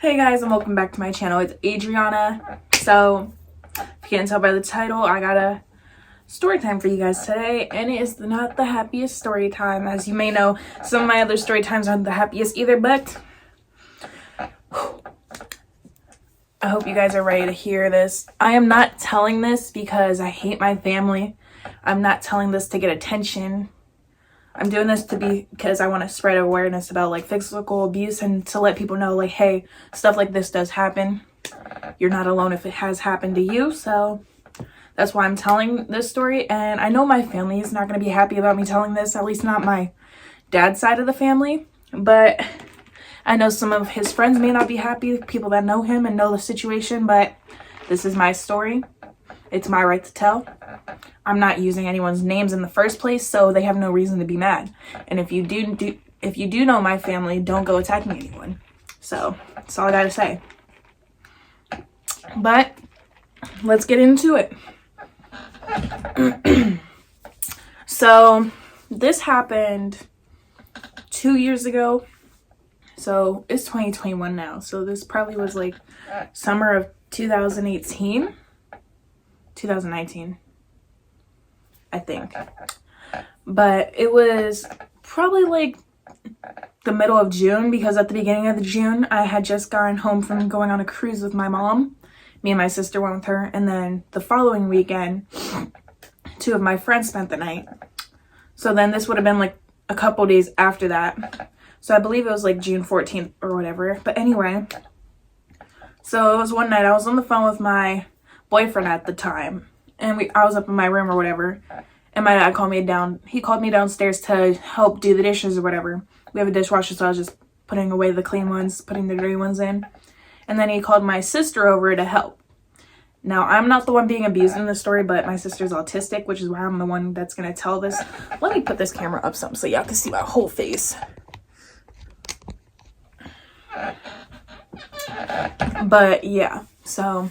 Hey guys, and welcome back to my channel. It's Adriana. So, if you can't tell by the title, I got a story time for you guys today, and it is not the happiest story time. As you may know, some of my other story times aren't the happiest either, but I hope you guys are ready to hear this. I am not telling this because I hate my family. I'm not telling this to get attention. I'm doing this because I want to spread awareness about like physical abuse and to let people know like, hey, stuff like this does happen. You're not alone if it has happened to you. So that's why I'm telling this story. And I know my family is not going to be happy about me telling this, at least not my dad's side of the family. But I know some of his friends may not be happy, people that know him and know the situation, but this is my story. It's my right to tell. I'm not using anyone's names in the first place, so they have no reason to be mad. And if you do know my family, don't go attacking anyone. So that's all I gotta say. But let's get into it. So this happened 2 years ago. So it's 2021 now. So this probably was like summer of 2019, I think. But it was probably like the middle of June, because at the beginning of June, I had just gotten home from going on a cruise with my mom. Me and my sister went with her. And then the following weekend, two of my friends spent the night. So then this would have been like a couple days after that. So I believe it was like June 14th or whatever. But anyway, so it was one night I was on the phone with my boyfriend at the time. And I was up in my room or whatever. And my dad called me down. He called me downstairs to help do the dishes or whatever. We have a dishwasher, so I was just putting away the clean ones, putting the dirty ones in. And then he called my sister over to help. Now, I'm not the one being abused in this story, but my sister's autistic, which is why I'm the one that's going to tell this. Let me put this camera up some so y'all can see my whole face. But yeah, so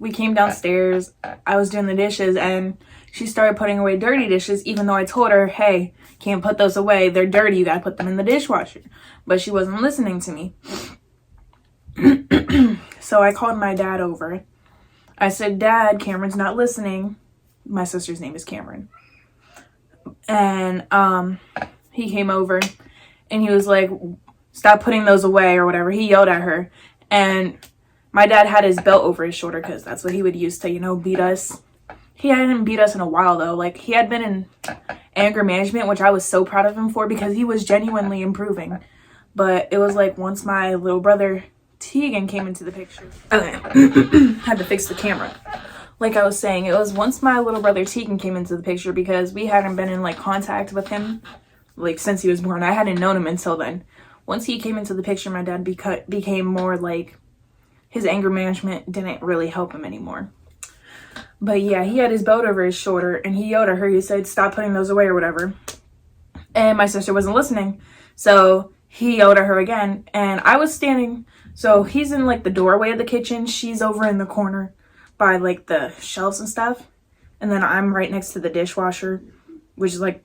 we came downstairs. I was doing the dishes and she started putting away dirty dishes, even though I told her, hey, can't put those away. They're dirty. You got to put them in the dishwasher. But she wasn't listening to me. So I called my dad over. I said, Dad, Cameron's not listening. My sister's name is Cameron. And he came over and he was like, stop putting those away or whatever. He yelled at her. And my dad had his belt over his shoulder because that's what he would use to, beat us. He hadn't beat us in a while, though. Like, he had been in anger management, which I was so proud of him for because he was genuinely improving. But it was like once my little brother Tegan came into the picture. Okay. Had to fix the camera. Like I was saying, it was once my little brother Tegan came into the picture because we hadn't been in, like, contact with him, like, since he was born. I hadn't known him until then. Once he came into the picture, my dad became more like, his anger management didn't really help him anymore. But yeah, he had his belt over his shoulder and he yelled at her. He said, stop putting those away or whatever. And my sister wasn't listening. So he yelled at her again. And I was standing, so he's in like the doorway of the kitchen. She's over in the corner by like the shelves and stuff. And then I'm right next to the dishwasher, which is like,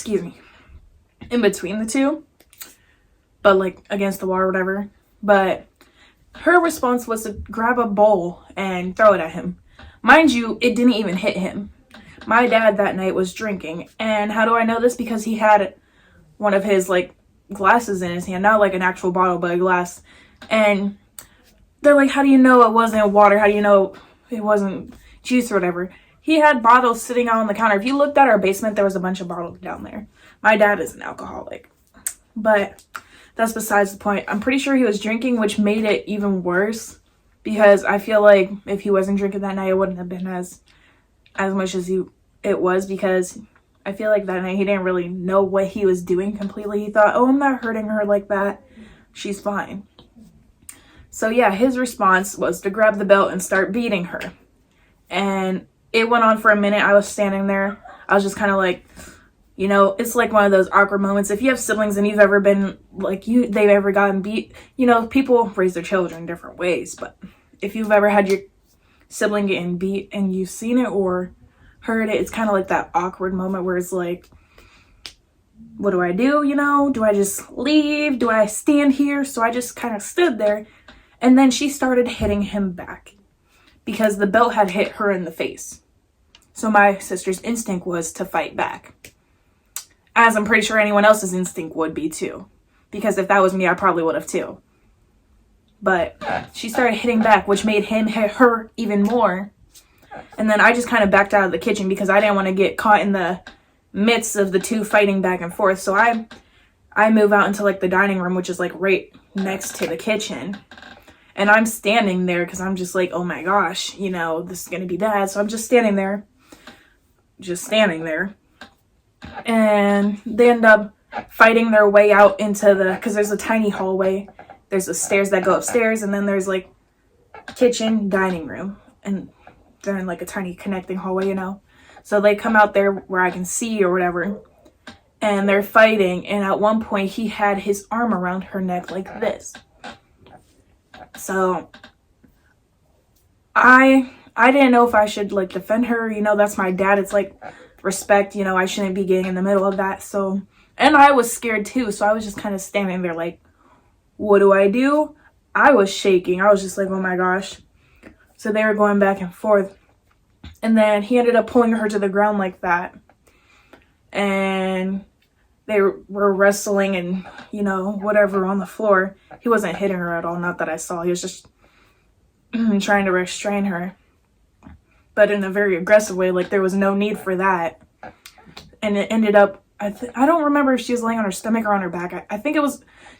in between the two. But like against the wall or whatever. But her response was to grab a bowl and throw it at him. Mind you, it didn't even hit him. My dad that night was drinking. And how do I know this? Because he had one of his like glasses in his hand. Not like an actual bottle, but a glass. And they're like, how do you know it wasn't water? How do you know it wasn't juice or whatever? He had bottles sitting out on the counter. If you looked at our basement, there was a bunch of bottles down there. My dad is an alcoholic. But that's besides the point. I'm pretty sure he was drinking, which made it even worse. Because I feel like if he wasn't drinking that night, it wouldn't have been as much as it was. Because I feel like that night he didn't really know what he was doing completely. He thought, oh, I'm not hurting her like that. She's fine. So yeah, his response was to grab the belt and start beating her. And it went on for a minute. I was standing there. I was just kind of like, it's like one of those awkward moments. If you have siblings and you've ever been like they've ever gotten beat, people raise their children different ways. But if you've ever had your sibling getting beat and you've seen it or heard it, it's kind of like that awkward moment where it's like, what do I do? Do I just leave? Do I stand here? So I just kind of stood there. And then she started hitting him back because the belt had hit her in the face. So my sister's instinct was to fight back, as I'm pretty sure anyone else's instinct would be too. Because if that was me, I probably would have too. But she started hitting back, which made him hit her even more. And then I just kind of backed out of the kitchen because I didn't want to get caught in the midst of the two fighting back and forth. So I move out into like the dining room, which is like right next to the kitchen. And I'm standing there because I'm just like, oh my gosh, this is going to be bad. So I'm just standing there. And they end up fighting their way out into because there's a tiny hallway. There's the stairs that go upstairs, and then there's like kitchen, dining room, and they're in like a tiny connecting hallway, So they come out there where I can see or whatever, and they're fighting. And at one point, he had his arm around her neck like this. So I didn't know if I should like defend her. That's my dad. It's like respect. I shouldn't be getting in the middle of that. So, and I was scared too. So I was just kind of standing there like, what do I do? I was shaking. I was just like, oh my gosh. So they were going back and forth. And then he ended up pulling her to the ground like that. And they were wrestling and, whatever on the floor. He wasn't hitting her at all. Not that I saw. He was just trying to restrain her. But in a very aggressive way. Like there was no need for that. And it ended up, I don't remember if she was laying on her stomach or on her back. I think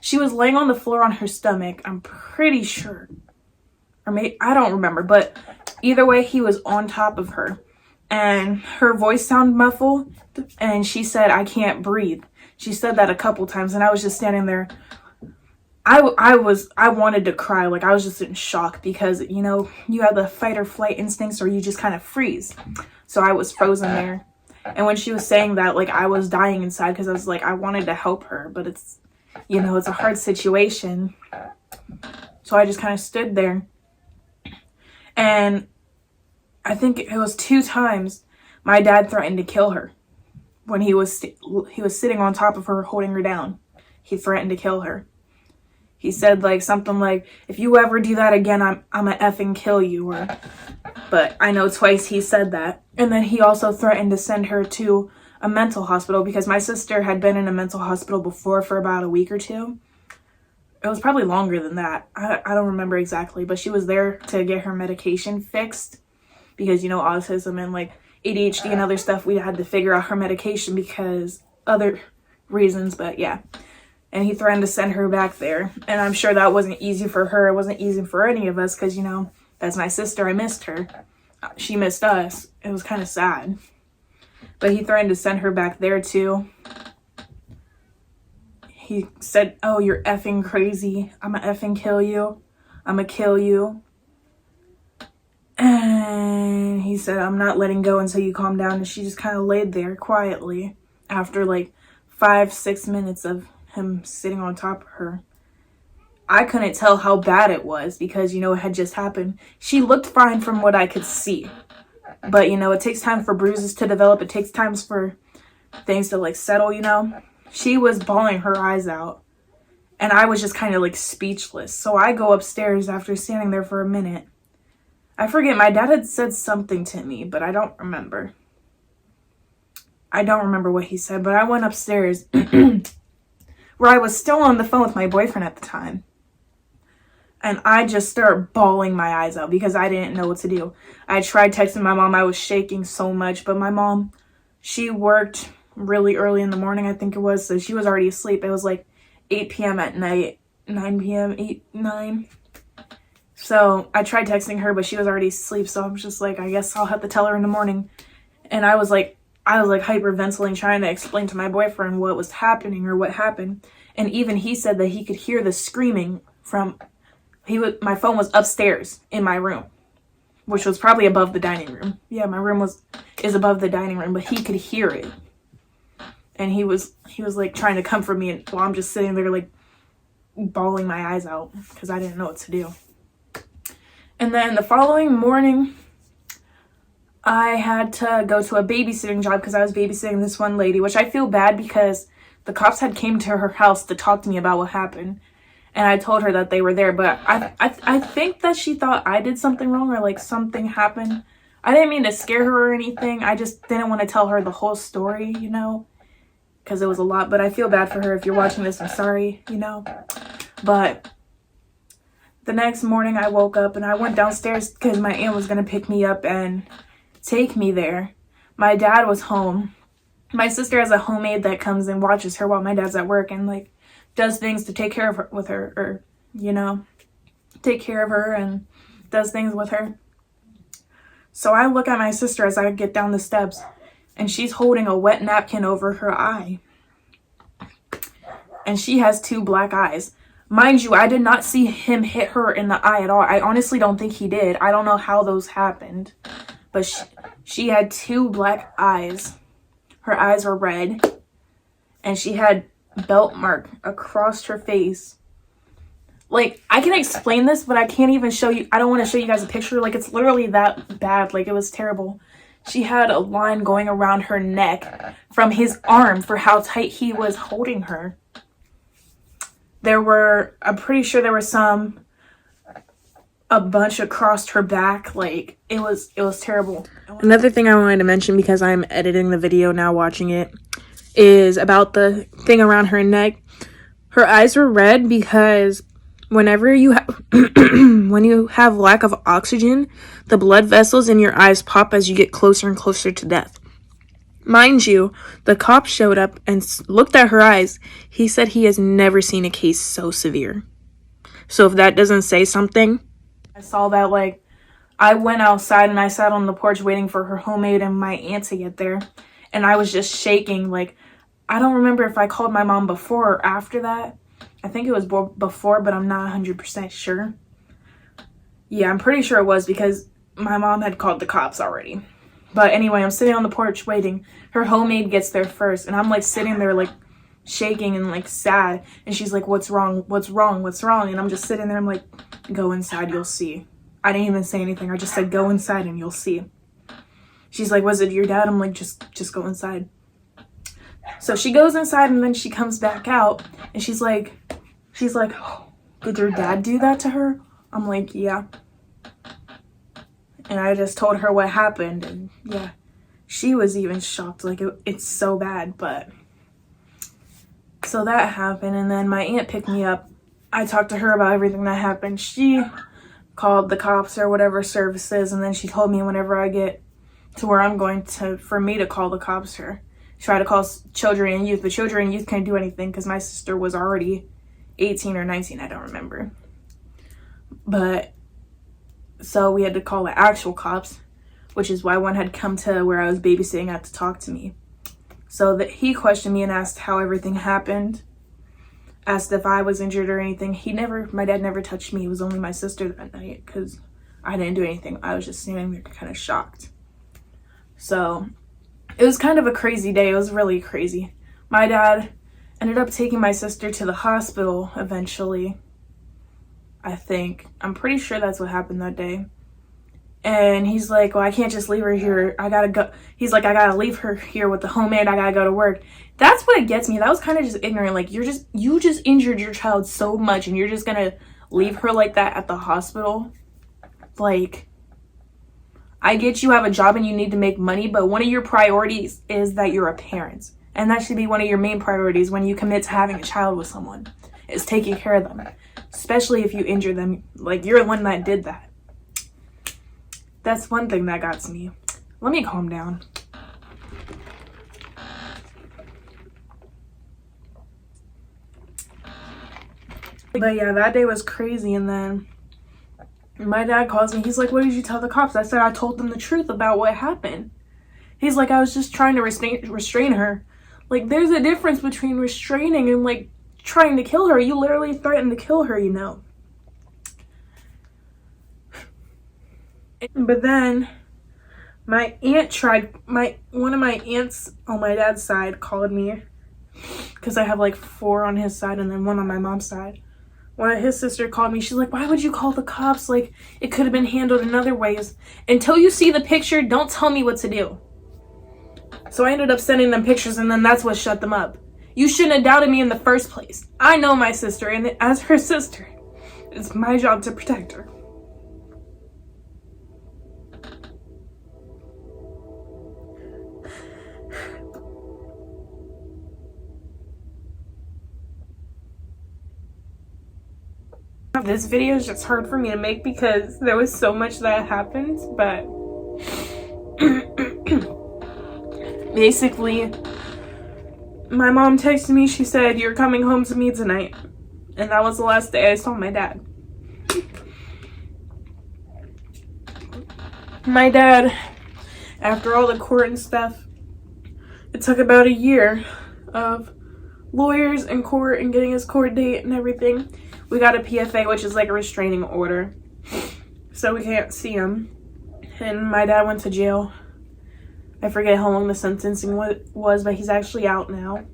she was laying on the floor on her stomach. I'm pretty sure. Or maybe, I don't remember. But either way, he was on top of her. And her voice sounded muffled. And she said, I can't breathe. She said that a couple times. And I was just standing there. I wanted to cry. Like I was just in shock. Because, you have the fight or flight instincts or you just kind of freeze. So I was frozen there. And when she was saying that, like, I was dying inside because I was like, I wanted to help her, but it's, it's a hard situation. So I just kind of stood there. And I think it was 2 times my dad threatened to kill her when he was sitting on top of her, holding her down. He threatened to kill her. He said like something like, if you ever do that again, I'm gonna effing kill you. But I know twice he said that. And then he also threatened to send her to a mental hospital because my sister had been in a mental hospital before for about a week or 2. It was probably longer than that. I don't remember exactly, but she was there to get her medication fixed because, autism and like ADHD and other stuff, we had to figure out her medication because other reasons, but yeah. And he threatened to send her back there. And I'm sure that wasn't easy for her. It wasn't easy for any of us because, that's my sister. I missed her. She missed us. It was kind of sad. But he threatened to send her back there too. He said, oh, you're effing crazy. I'm gonna effing kill you. I'm gonna kill you. And he said, I'm not letting go until you calm down. And she just kind of laid there quietly after like 5-6 minutes of him sitting on top of her. I couldn't tell how bad it was because, it had just happened. She looked fine from what I could see. But, it takes time for bruises to develop. It takes time for things to, like, settle, She was bawling her eyes out. And I was just kind of, like, speechless. So I go upstairs after standing there for a minute. I forget, my dad had said something to me, but I don't remember. I don't remember what he said, but I went upstairs where I was still on the phone with my boyfriend at the time. And I just started bawling my eyes out because I didn't know what to do. I tried texting my mom. I was shaking so much. But my mom, she worked really early in the morning, I think it was. So she was already asleep. It was like 8 p.m. at night. 9 p.m., 9. So I tried texting her, but she was already asleep. So I was just like, I guess I'll have to tell her in the morning. And I was like hyperventilating, trying to explain to my boyfriend what was happening or what happened. And even he said that he could hear the screaming from... my phone was upstairs in my room, which was probably above the dining room. Yeah, my room is above the dining room, but he could hear it. And he was like trying to comfort me while I'm just sitting there like bawling my eyes out because I didn't know what to do. And then the following morning, I had to go to a babysitting job because I was babysitting this one lady, which I feel bad because the cops had came to her house to talk to me about what happened. And I told her that they were there, but I think that she thought I did something wrong or like something happened. I didn't mean to scare her or anything. I just didn't want to tell her the whole story, you know, because it was a lot. But I feel bad for her. If you're watching this, I'm sorry, you know. But the next morning I woke up and I went downstairs because my aunt was going to pick me up and take me there. My dad was home. My sister has a homemaid that comes and watches her while my dad's at work and like does things to take care of her with her, or you know, take care of her and does things with her. So I look at my sister as I get down the steps and she's holding a wet napkin over her eye. And she has 2 black eyes. Mind you, I did not see him hit her in the eye at all. I honestly don't think he did. I don't know how those happened. But she had 2 black eyes. Her eyes were red. And she had belt mark across her face. Like, I can explain this, but I can't even show you. I don't want to show you guys a picture. Like, it's literally that bad. Like, it was terrible. She had a line going around her neck from his arm for how tight he was holding her. I'm pretty sure there were a bunch across her back. Like, it was terrible. Another thing I wanted to mention, because I'm editing the video now watching it, is about the thing around her neck. Her eyes were red because whenever you have when you have lack of oxygen, the blood vessels in your eyes pop as you get closer and closer to death. Mind you, the cop showed up and looked at her eyes. He said he has never seen a case so severe. So if that doesn't say something. I saw that, like, I went outside and I sat on the porch waiting for her homemaid and my aunt to get there. And I was just shaking. Like, I don't remember if I called my mom before or after that. I think it was before, but I'm not 100% sure. Yeah, I'm pretty sure it was because my mom had called the cops already. But anyway, I'm sitting on the porch waiting. Her homemaid gets there first. And I'm like sitting there like shaking and like sad. And she's like, what's wrong? What's wrong? What's wrong? And I'm just sitting there. I'm like, go inside. You'll see. I didn't even say anything. I just said, go inside and you'll see. She's like, was it your dad? I'm like, just go inside. So she goes inside and then she comes back out and she's like, oh, did your dad do that to her? I'm like, yeah. And I just told her what happened and yeah, she was even shocked. Like, it's so bad. But so that happened and then my aunt picked me up. I talked to her about everything that happened. She called the cops or whatever services and then she told me whenever I get to where I'm going to, for me to call the cops or try to call children and youth, but children and youth can't do anything because my sister was already 18 or 19, I don't remember. But so we had to call the actual cops, which is why one had come to where I was babysitting at to talk to me. So that he questioned me and asked how everything happened, asked if I was injured or anything. My dad never touched me. It was only my sister that night because I didn't do anything. I was just standing there kind of shocked. So it was kind of a crazy day. It was really crazy. My dad ended up taking my sister to the hospital eventually. I think. I'm pretty sure that's what happened that day. And he's like, well, I can't just leave her here. I gotta go. He's like, I gotta leave her here with the homemaid. I gotta go to work. That's what it gets me. That was kind of just ignorant. Like, you just injured your child so much and you're just gonna leave her like that at the hospital. Like, I get you have a job and you need to make money, but one of your priorities is that you're a parent. And that should be one of your main priorities when you commit to having a child with someone, is taking care of them. Especially if you injure them. Like, you're the one that did that. That's one thing that got to me. Let me calm down. But yeah, that day was crazy. And then my dad calls me. He's like, what did you tell the cops? I said I told them the truth about what happened. He's like, I was just trying to restrain her. Like, there's a difference between restraining and, like, trying to kill her. You literally threatened to kill her, you know. But then my aunt one of my aunts on my dad's side called me, because I have like 4 on his side and then 1 on my mom's side. One of his sister called me. She's like, why would you call the cops? Like, it could have been handled in other ways. Until you see the picture, don't tell me what to do. So I ended up sending them pictures and then that's what shut them up. You shouldn't have doubted me in the first place. I know my sister, and as her sister, it's my job to protect her. This video is just hard for me to make because there was so much that happened, but basically, my mom texted me. She said, "You're coming home to me tonight." And that was the last day I saw my dad. My dad, after all the court and stuff, it took about a year of lawyers and court and getting his court date and everything. We got a PFA, which is like a restraining order, so we can't see him. And my dad went to jail. I forget how long the sentencing was, but he's actually out now.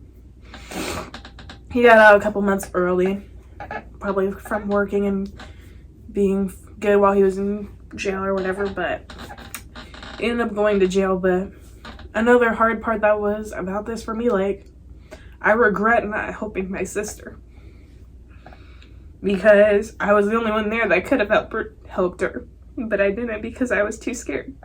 He got out a couple months early, probably from working and being good while he was in jail or whatever, but he ended up going to jail. But another hard part that was about this for me, like, I regret not helping my sister, because I was the only one there that could have helped her, but I didn't because I was too scared.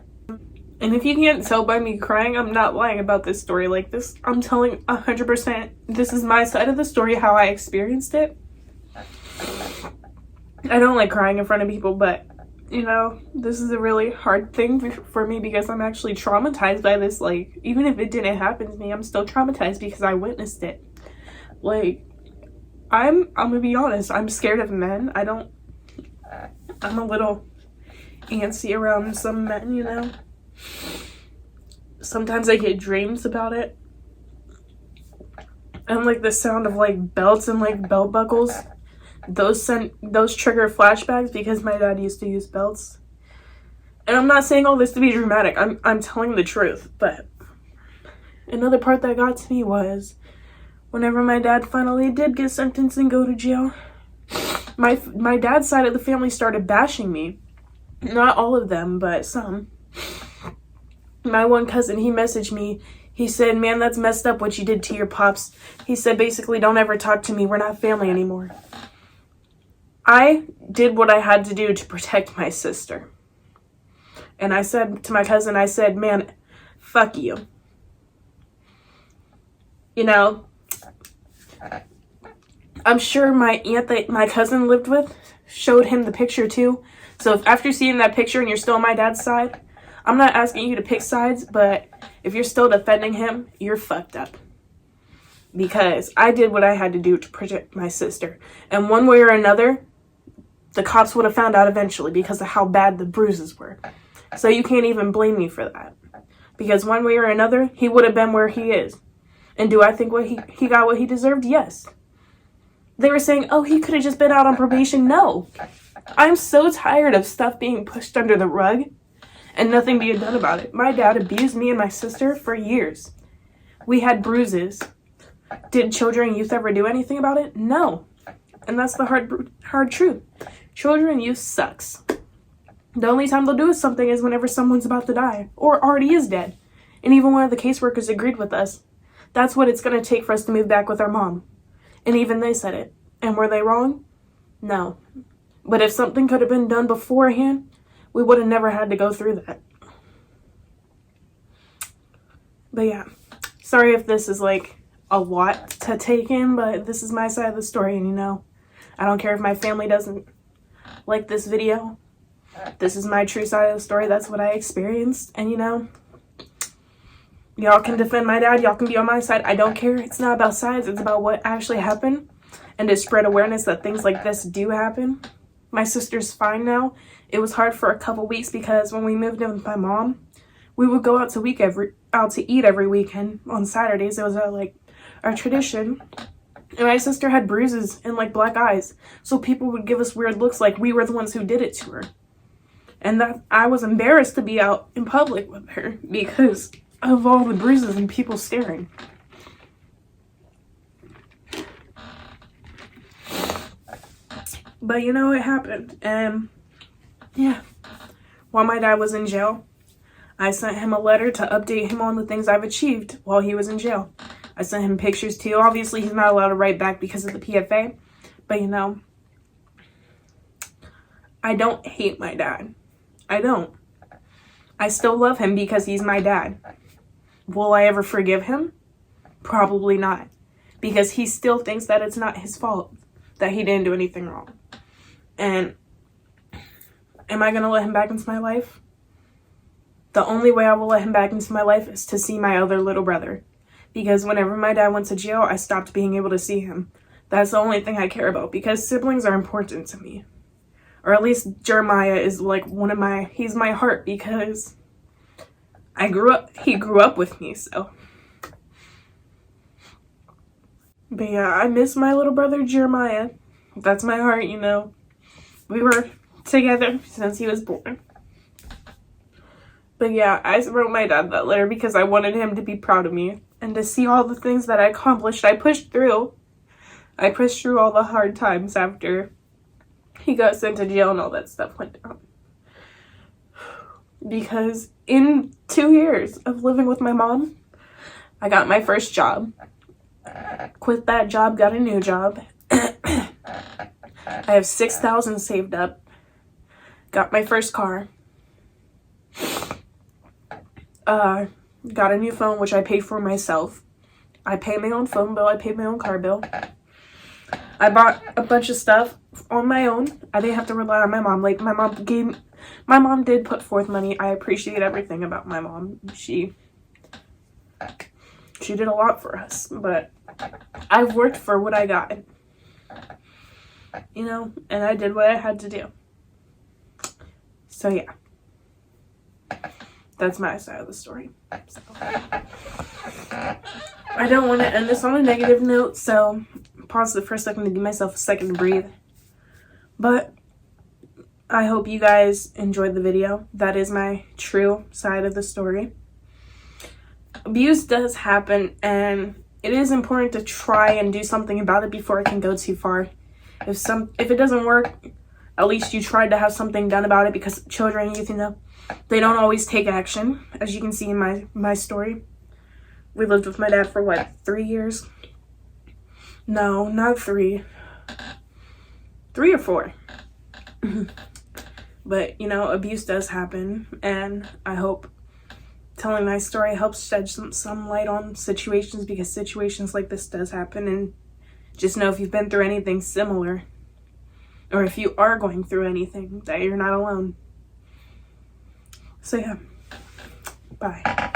And if you can't tell by me crying, I'm not lying about this story like this. I'm telling 100%. This is my side of the story, how I experienced it. I don't like crying in front of people, but, you know, this is a really hard thing for me because I'm actually traumatized by this. Like, even if it didn't happen to me, I'm still traumatized because I witnessed it. Like, I'm gonna be honest, I'm scared of men. I'm a little antsy around some men, you know. Sometimes I get dreams about it. And like the sound of like belts and like belt buckles, those trigger flashbacks because my dad used to use belts. And I'm not saying all this to be dramatic. I'm telling the truth. But another part that got to me was whenever my dad finally did get sentenced and go to jail, my dad's side of the family started bashing me. Not all of them, but some. My one cousin, he messaged me. He said, "Man, that's messed up what you did to your pops." He said, basically, "Don't ever talk to me. We're not family anymore." I did what I had to do to protect my sister. And I said to my cousin, I said, "Man, fuck you." You know, I'm sure my aunt that my cousin lived with showed him the picture too. So if after seeing that picture and you're still on my dad's side, I'm not asking you to pick sides, but if you're still defending him, you're fucked up. Because I did what I had to do to protect my sister. And one way or another, the cops would have found out eventually because of how bad the bruises were. So you can't even blame me for that. Because one way or another, he would have been where he is. And do I think he got what he deserved? Yes. They were saying, "Oh, he could have just been out on probation." No. I'm so tired of stuff being pushed under the rug and nothing being done about it. My dad abused me and my sister for years. We had bruises. Did children and youth ever do anything about it? No. And that's the hard truth. Children and youth sucks. The only time they'll do something is whenever someone's about to die or already is dead. And even one of the caseworkers agreed with us. That's what it's going to take for us to move back with our mom. And even they said it. And were they wrong? No. But if something could have been done beforehand, we would have never had to go through that. But yeah, sorry if this is like a lot to take in, but this is my side of the story, and you know, I don't care if my family doesn't like this video. This is my true side of the story. That's what I experienced, and you know, y'all can defend my dad, y'all can be on my side. I don't care. It's not about sides, it's about what actually happened, and to spread awareness that things like this do happen. My sister's fine now. It was hard for a couple weeks because when we moved in with my mom, we would go out to eat every weekend on Saturdays. It was our tradition. And my sister had bruises and like black eyes, so people would give us weird looks like we were the ones who did it to her. And that I was embarrassed to be out in public with her because of all the bruises and people staring. But you know, it happened. And yeah, while my dad was in jail, I sent him a letter to update him on the things I've achieved while he was in jail. I sent him pictures too. Obviously, he's not allowed to write back because of the PFA. But, you know, I don't hate my dad. I don't. I still love him because he's my dad. Will I ever forgive him? Probably not. Because he still thinks that it's not his fault, that he didn't do anything wrong. And am I going to let him back into my life? The only way I will let him back into my life is to see my other little brother. Because whenever my dad went to jail, I stopped being able to see him. That's the only thing I care about, because siblings are important to me. Or at least Jeremiah is like he's my heart, because he grew up with me, so. But yeah, I miss my little brother Jeremiah. That's my heart, you know. We were together since he was born. But yeah, I wrote my dad that letter because I wanted him to be proud of me and to see all the things that I accomplished. I pushed through all the hard times after he got sent to jail and all that stuff went down. Because in 2 years of living with my mom, I got my first job. Quit that job, got a new job. I have $6,000 saved up. Got my first car. Got a new phone, which I paid for myself. I paid my own phone bill. I paid my own car bill. I bought a bunch of stuff on my own. I didn't have to rely on my mom. Like, my mom did put forth money. I appreciate everything about my mom. She did a lot for us, but I've worked for what I got, you know, and I did what I had to do. So yeah, that's my side of the story. So, I don't want to end this on a negative note, so pause it for a second to give myself a second to breathe. But I hope you guys enjoyed the video. That is my true side of the story. Abuse does happen, and it is important to try and do something about it before it can go too far. If it doesn't work, at least you tried to have something done about it, because children, you know, they don't always take action, as you can see in my story. We lived with my dad for what, 3 years? No, not 3. 3 or 4. But, you know, abuse does happen, and I hope telling my story helps shed some light on situations, because situations like this does happen. And just know, if you've been through anything similar, or if you are going through anything, that you're not alone. So yeah, bye.